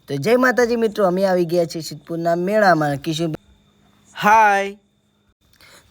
તો જય માતાજી મિત્રો, અમે આવી ગયા છીએ સિદ્ધપુરના મેળામાં. કિશન હાય.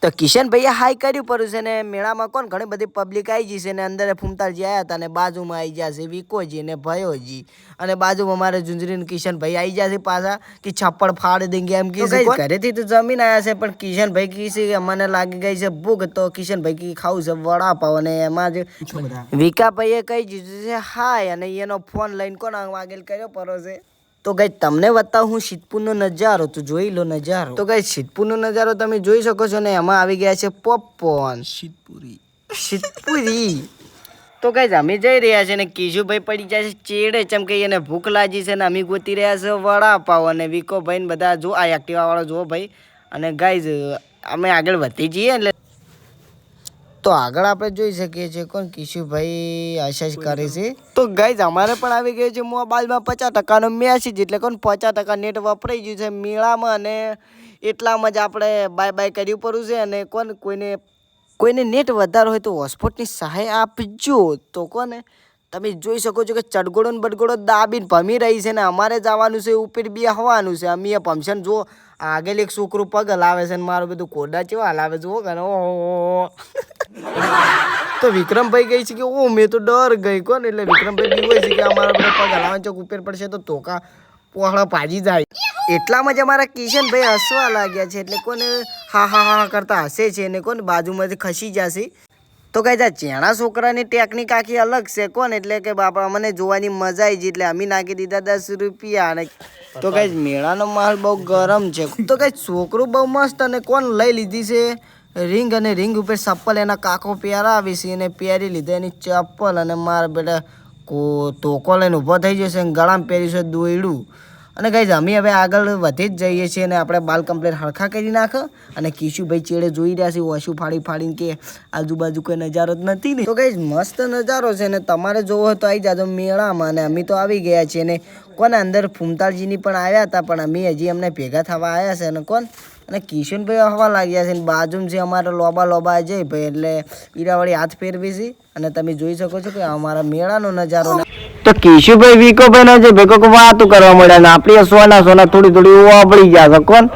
તો કિશનભાઈએ હાય કર્યું પડ્યું છે ને મેળામાં કોણ ઘણી બધી પબ્લિક આવી ગઈ છે ને અંદર ફૂમતાલજી આવ્યા હતા ને બાજુમાં આવી ગયા છે વિકોજી ને ભયોજી અને બાજુમાં મારે ઝુંઝરીને કિશનભાઈ આવી ગયા છે પાછા કે છપ્પડ ફાડી દેંગે એમ કે ઘરેથી તો જમીન આવ્યા છે પણ કિશનભાઈ કીધું કે મને લાગી ગઈ છે ભૂખ, તો કિશનભાઈ કી ખાવું છે વડાપાવ અને એમાં જ વિકાભાઈએ કહી દીધું છે હાય અને એનો ફોન લઈને કોણ આગળ કર્યો પડો છે. તો ગઈ તમને બતાવું હું સિદ્ધપુરનો નજારો, તો જોઈ લો નજારો. તો ગઈ સિદ્ધપુરનો નજારો તમે જોઈ શકો છો ને એમાં આવી ગયા છે પોપકોર્ન સિદ્ધપુરી. તો ગઈ અમે જઈ રહ્યા છે ને કિશુભાઈ પડી જાય છે ચેડે ચમકે એને ભૂખ લાગી છે ને અમે ગોતી રહ્યા છે વડાપાવ અને વિકોભાઈ બધા જો આ એક્ટિવા વાળો જો ભાઈ. અને ગાઈઝ અમે આગળ વધી જઈએ એટલે તો આગળ આપણે જોઈ શકીએ છીએ કોણ કિશુભાઈ આશા કરે છે. તો ગાઈઝ અમારે પણ આવી ગયું છે મોબાઈલમાં 50% મેસેજ, એટલે કોણ 50% નેટ વપરાઈ ગયું છે મેળામાં અને એટલામાં જ આપણે બાય બાય કર્યું પડ્યું છે. અને કોણ કોઈને નેટ વધારે હોય તો હોસ્પોટની સહાય આપજો. તો કોને તમે જોઈ શકો છો કે ચડગોડો ને બડગોડો દાબીને ભમી રહી છે ને અમારે જવાનું છે ઉપર બેસવાનું છે. અમે ભમશન જો આગળ એક છોકરું પગ હલાવે છે ને મારું બધું કોડા ચેવા હલાવે જુઓ કે ઓહો. તો વિક્રમભાઈ કહે છે કે ઓ મેં તો ડર ગઈ કોણ, એટલે વિક્રમભાઈ બીવે છે કે અમારા બધા પગ હલાવવા ચોક ઉપર પડશે તો ધોકા પોહળા ભાજી જાય. એટલામાં જ અમારા કિશનભાઈ હસવા લાગ્યા છે, એટલે કોને હા હા હા કરતા હસે છે ને કોને બાજુમાંથી ખસી જશે. તો કઈ જા ચેણા છોકરાની ટેકનિક આખી અલગ છે કોણ, એટલે કે બાપા મને જોવાની મજા આવી ગઈ એટલે અમે નાખી દીધા 10 રૂપિયા. અને તો કઈ મેળાનો માહોલ બહુ ગરમ છે. તો કઈ છોકરું બહુ મસ્ત અને કોણ લઈ લીધી છે રિંગ, અને રિંગ ઉપર ચપ્પલ એના કાકો પહેરાવી છે અને પહેરી લીધા એની ચપ્પલ. અને મારા બેટા ધોકો લઈને ઊભો થઈ જશે ગળામાં પહેર્યું છે દોયડું. અને ગાઈઝ અમે હવે આગળ વધી જ જઈએ છીએ અને આપણે બાલ કમ્પ્લેટ હરખા કરી નાખો. અને કિશુભાઈ ચેડે જોઈ રહ્યા છે ઓછું ફાડીને કે આજુબાજુ કોઈ નજારો જ નથી ને. તો ગાઈઝ મસ્ત નજારો છે ને તમારે જોવો હોય તો આવી જાજો મેળામાં. અને અમે તો આવી ગયા છીએ ને કોને અંદર ફૂમતાલજીની પણ આવ્યા હતા પણ અમે હજી અમને ભેગા થવા આવ્યા છે અને કોણ અને કિશનભાઈ હવા લાગ્યા છે ને બાજુમાં છે અમારા લોબા જઈ ભાઈ એટલે ઈરાવાળી હાથ ફેરવી છે. અને તમે જોઈ શકો છો કે અમારા મેળાનો નજારો. તો કિશુભાઈ વિકોભાઈ નો જે ભેગો વાતો કરવા મળ્યા ને આપણી સોના થોડી ઓબળી ગયા છે કોણ.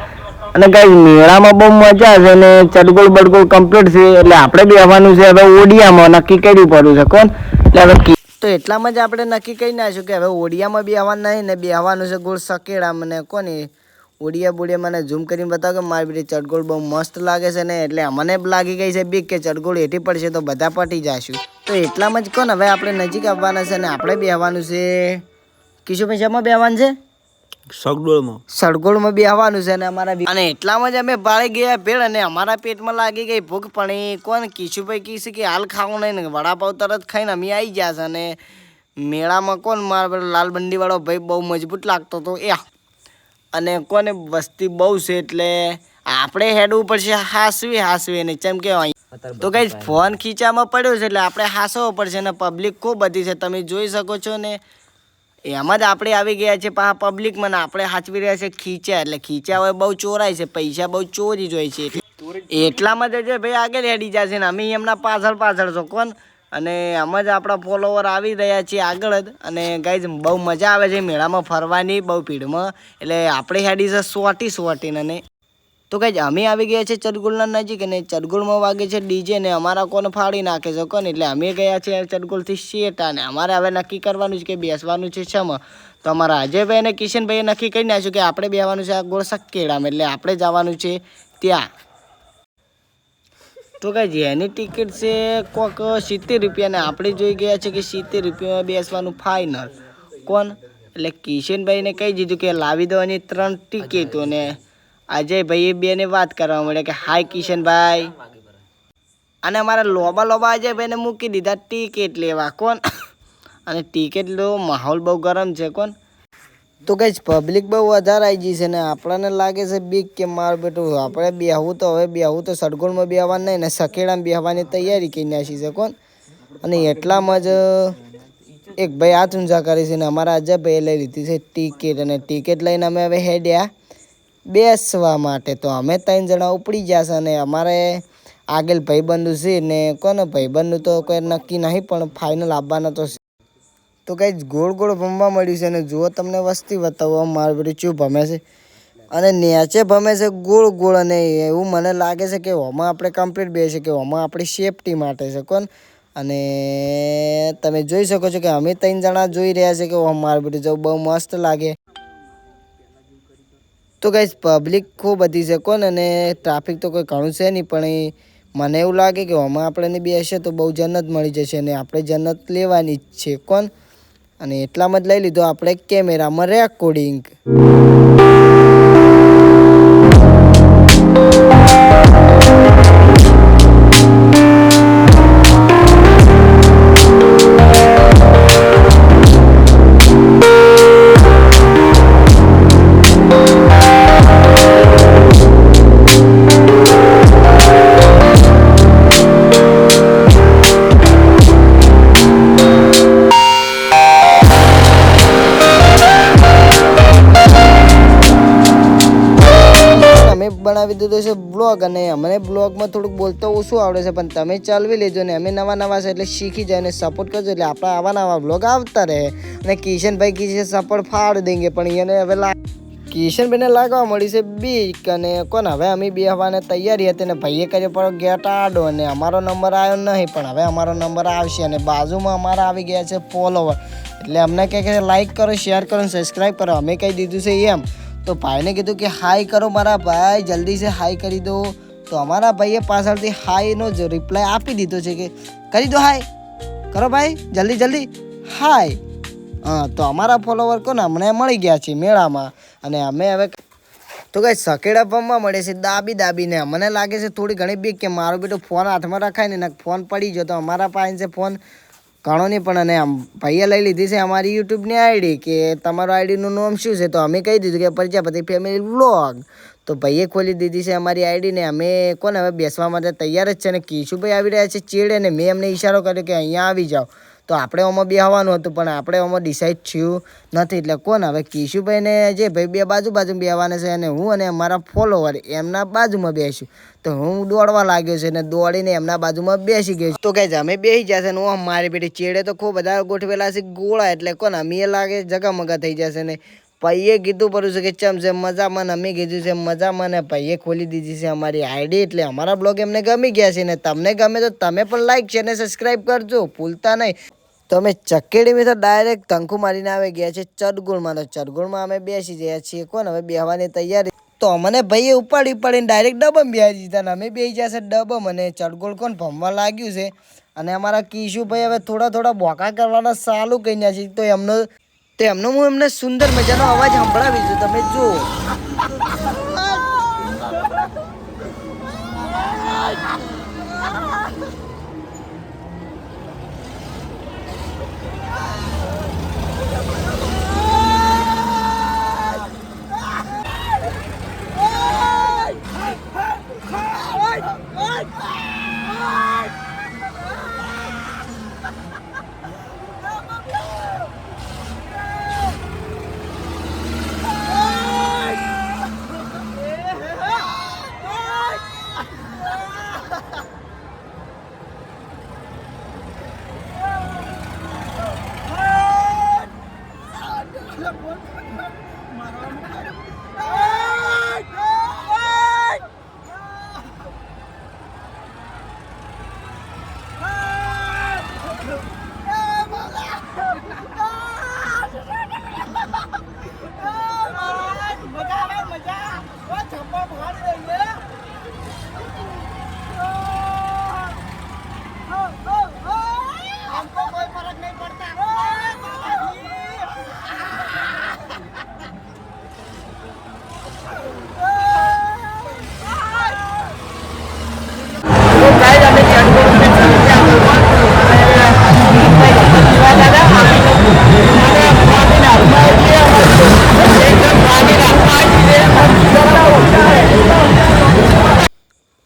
અને ગાઈઝ મેળામાં બહુ મજા છે ને ચડગોળ બડગોળ કમ્પ્લીટ છે એટલે આપણે બી આવવાનું છે હવે ઓડિયામાં નક્કી કર્યું પડ્યું છે કોણ. એટલે હવે તો એટલામાં જ આપણે નક્કી કરી નાખ્યું કે હવે ઓડિયામાં બી આવવાનું નહીં ને બી આવવાનું છે ગોળ સકેડા. મને કોને ઓડિયા મને ઝૂમ કરીને બતાવો કે મારી બધી ચડગોળ બહુ મસ્ત લાગે છે ને એટલે મને લાગી ગઈ છે બીક કે ચડગોળ હેઠી પડશે તો બધા પટી જશું. તો એટલામાં જ કોણ હવે આપણે નજીક આવવાના છે ને આપણે બી આવવાનું છે કિશુભાઈ શામાં બી આવવાનું છે સડગોળમાં બી આવવાનું છે ને અમારા અને એટલામાં જ અમે ભાડે ગયા ભેળ અને અમારા પેટમાં લાગી ગઈ ભૂખ. પણ એ કોણ કિશુભાઈ કીધું કે હાલ ખાવું નહીં ને વડાપાવ તરત ખાઈને અમે આવી ગયા છે. અને મેળામાં કોણ મારા લાલબંડી વાળો ભાઈ બહુ મજબૂત લાગતો હતો અને કોને વસ્તી બહુ છે એટલે આપણે હેડવું પડશે હાસવી ને જેમ કે તો કઈ ફોન ખીચામાં પડ્યો છે એટલે આપણે હાસવો પડશે ને પબ્લિક ખૂબ બધી છે તમે જોઈ શકો છો ને. એમાં જ આપણે આવી ગયા છે પાછા પબ્લિકમાં ને આપણે હાચવી રહ્યા છે ખીચા, એટલે ખીચા હવે બહુ ચોરાય છે, પૈસા બહુ ચોરી જ હોય છે એટલામાં જ ભાઈ આગળ હેડી જશે ને અમે એમના પાછળ છો કોણ. અને આમ જ આપણા ફોલોવર આવી રહ્યા છીએ આગળ જ. અને ગાઈઝ બહુ મજા આવે છે મેળામાં ફરવાની બહુ ભીડમાં, એટલે આપણે હેડી છે સોટીને. અને તો ગાઈઝ અમે આવી ગયા છે ચડગોળના નજીક અને ચડગોળમાં વાગે છે ડીજે ને અમારા કોને ફાડી નાખે છે કોને. એટલે અમે ગયા છે ચડગોળથી શેટા ને અમારે હવે નક્કી કરવાનું છે કે બેસવાનું છે છમાં. તો અમારા અજયભાઈ અને કિશનભાઈએ નક્કી કરી નાખ્યું કે આપણે બેસવાનું છે આ ગોળ સકેડામાં, એટલે આપણે જવાનું છે ત્યાં. તો ગાઈઝ એની ટિકિટ છે કોક 70 રૂપિયા ને આપણે જોઈ ગયા છે કે 70 રૂપિયામાં બેસવાનું ફાઇનલ કોણ. એટલે કિશનભાઈને કહી દીધું કે લાવી દેવાની 3 ટિકિટો ને અજયભાઈ બેને વાત કરવા મળે કે હાય કિશનભાઈ. અને અમારા લોબા અજયભાઈને મૂકી દીધા ટિકિટ લેવા કોણ. અને ટિકિટ લો માહોલ બહુ ગરમ છે કોણ. તો કઈ પબ્લિક બહુ વધારે આવી ગઈ છે ને આપણને લાગે છે બીક કે મારું બેટું આપણે બેહવું તો સડગોળમાં બેહવાનું નહીં ને સકેડામાં બેહવાની તૈયારી કરી નાખી છે કોણ. અને એટલામાં જ એક ભાઈ હાથ ઊંચા કરે છે ને અમારા અજયભાઈએ લઈ લીધી છે ટિકિટ. અને ટિકિટ લઈને અમે હવે હેડ્યા બેસવા માટે. તો અમે 3 જણા ઉપડી ગયા છે અને અમારે આગળ ભાઈબંધુ છે ને કોને ભાઈબંધુ તો કોઈ નક્કી નહીં પણ ફાઇનલ આવવાના તો તો કંઈ ગોળ ગોળ ભમવા મળ્યું છે અને જુઓ તમને વસ્તી બતાવો મારું બધું ચૂ ભમે છે અને નેચે ભમે છે ગોળ ગોળ અને એવું મને લાગે છે કે ઓમાં આપણે કમ્પ્લીટ બે છે કે ઓમાં આપણી સેફટી માટે છે કોણ અને તમે જોઈ શકો છો કે અમે 3 જણા જોઈ રહ્યા છે કે મારું બધું જવું બહુ મસ્ત લાગે તો ગાઈસ પબ્લિક ખૂબ બધી છે કોણ અને ટ્રાફિક તો કોઈ ઘણું છે નહીં પણ મને એવું લાગે કે આમાં આપણે બેસીએ તો બહુ જન્નત મળી જશે અને આપણે જન્નત લેવાની જ છે કોણ અને એટલામાં જ લઈ લીધો આપણે કેમેરામાં રેકોર્ડિંગ બનાવી દીધો છે બ્લોગ અને અમને બ્લોગમાં થોડુંક બોલતો ઓછું આવડે છે પણ તમે ચાલવી લેજો ને અમે નવા છે એટલે શીખી જાય અને સપોર્ટ કરજો એટલે આપણા આવા બ્લોગ આવતા રહે અને કિશનભાઈ કીધે સપોર્ટ ફાડ દેંગે પણ એને હવે કિશનભાઈને લાગવા મળી છે બીક અને કોણ હવે અમે બેહવાને તૈયારી હતી ને ભાઈએ કર્યો પડો ગેટ આડો અને અમારો નંબર આવ્યો નહીં પણ હવે અમારો નંબર આવશે અને બાજુમાં અમારા આવી ગયા છે ફોલોવર એટલે અમને કહે લાઈક કરો શેર કરો સબસ્ક્રાઈબ કરો અમે કહી દીધું છે એમ તો ભાઈને કીધું કે હાઈ કરો મારા ભાઈ જલ્દી से હાઈ કરી દો તો અમારા ભાઈએ પાછળથી હાઈનો જ રિપ્લાય આપી દીધો છે કે કરી દો હાઈ કરો ભાઈ જલ્દી હાઈ હા તો અમારા ફોલોવર કોને હમણાં મળી ગયા છે મેળામાં અને અમે હવે તો કઈ સકેડા પંપમાં મળે છે દાબીને મને લાગે છે થોડી ઘણી બીક કે મારો બેટો ફોન હાથમાં રખાય ને ફોન પડી ગયો તો અમારા પાસે છે ફોન ઘણો નહીં પણ અને ભાઈએ લઈ લીધી છે અમારી યુટ્યુબની આઈડી કે તમારો આઈડીનું નામ શું છે તો અમે કહી દીધું કે પ્રજાપતિ ફેમિલી વ્લોગ તો ભાઈએ ખોલી દીધી છે અમારી આઈડીને અમે કોને હવે બેસવા માટે તૈયાર જ છે અને કિશુભાઈ આવી રહ્યા છે ચેડે ને મેં એમને ઈશારો કર્યો કે અહીંયા આવી જાઓ તો આપણે આમાં બેહવાનું હતું પણ આપણે આમાં ડિસાઈડ થયું નથી એટલે કોણ હવે કિશુભાઈને જે ભાઈ બે બાજુ બેહવાના છે અને હું અને અમારા ફોલોવર એમના બાજુમાં બેસ્યું તો હું દોડવા લાગ્યો છે અને દોડીને એમના બાજુમાં બેસી ગયો તો કહે અમે બેસી જશે ને હું મારી પેટી ચેડે તો ખૂબ બધા ગોઠવેલા છે ગોળા એટલે કોણ અમે એ લાગે જગામગા થઈ જશે ને ભાઈએ કીધું પડ્યું છે કે ચમ છે મજામાં અમે કીધું છે મજામાં ને ભાઈએ ખોલી દીધી છે અમારી આઈડી એટલે અમારા બ્લોગ એમને ગમી ગયા છે ને તમને ગમે તો તમે પણ લાઈક છે ને સબસ્ક્રાઈબ કરજો ભૂલતા નહીં તો અમે ચકેડીમાં તો ડાયરેક્ટ તંખુ મારીને આવી ગયા છે ચરગુળમાં તો ચરગુળમાં અમે બેસી ગયા છીએ કોણ હવે બેહવાની તૈયારી તો અમને ભાઈએ ઉપાડીને ડાયરેક્ટ ડબમ બેસી દીધા ને અમે બેસી જશે ડબમ અને ચરગુળ કોણ ભમવા લાગ્યું છે અને અમારા કિશુભાઈ હવે થોડા બોકા કરવાના ચાલુ કરી નાખી છે તો એમનો હું એમને સુંદર મજાનો અવાજ સંભળાવી છું તમે જુઓ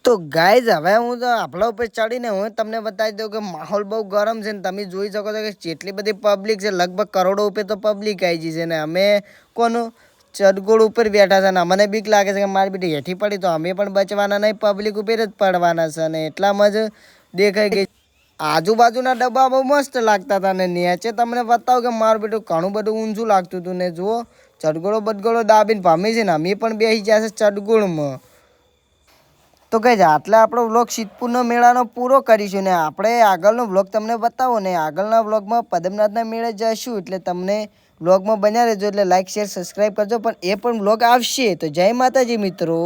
તો ગાઈઝ હવે હું તો આપણા ઉપર ચડીને હું તમને બતાવી દઉં કે માહોલ બહુ ગરમ છે ને તમે જોઈ શકો છો કે જેટલી બધી પબ્લિક છે લગભગ કરોડો ઉપર તો પબ્લિક આવી ગઈ છે ને અમે કોનું ચડગોળ ઉપર બેઠા છે ને અમને બીક લાગે છે કે મારી બેટી હેઠી પડી તો અમે પણ બચવાના નહીં પબ્લિક ઉપર જ પડવાના છે અને એટલામાં જ દેખાઈ ગઈ આજુબાજુના ડબ્બા બહુ મસ્ત લાગતા હતા ને નીચે તમને બતાવું કે મારું બેટું ઘણું બધું ઊંચું લાગતું હતું ને જુઓ ચડગોળો બદગોળો દાબીને પામી છે ને અમે પણ બેસી ગયા છે ચડગોળમાં. તો કઈ આટલા આપણો વ્લોગ સિદ્ધપુરનો મેળાનો પૂરો કરીશું ને આપણે આગળનો વ્લોગ તમને બતાવો ને આગળના વ્લોગમાં પદ્મનાથના મેળે જઈશું એટલે તમને વ્લોગમાં બન્યા રહેજો એટલે લાઈક શેર સબસ્ક્રાઈબ કરજો પણ એ પણ વ્લોગ આવશે. તો જય માતાજી મિત્રો.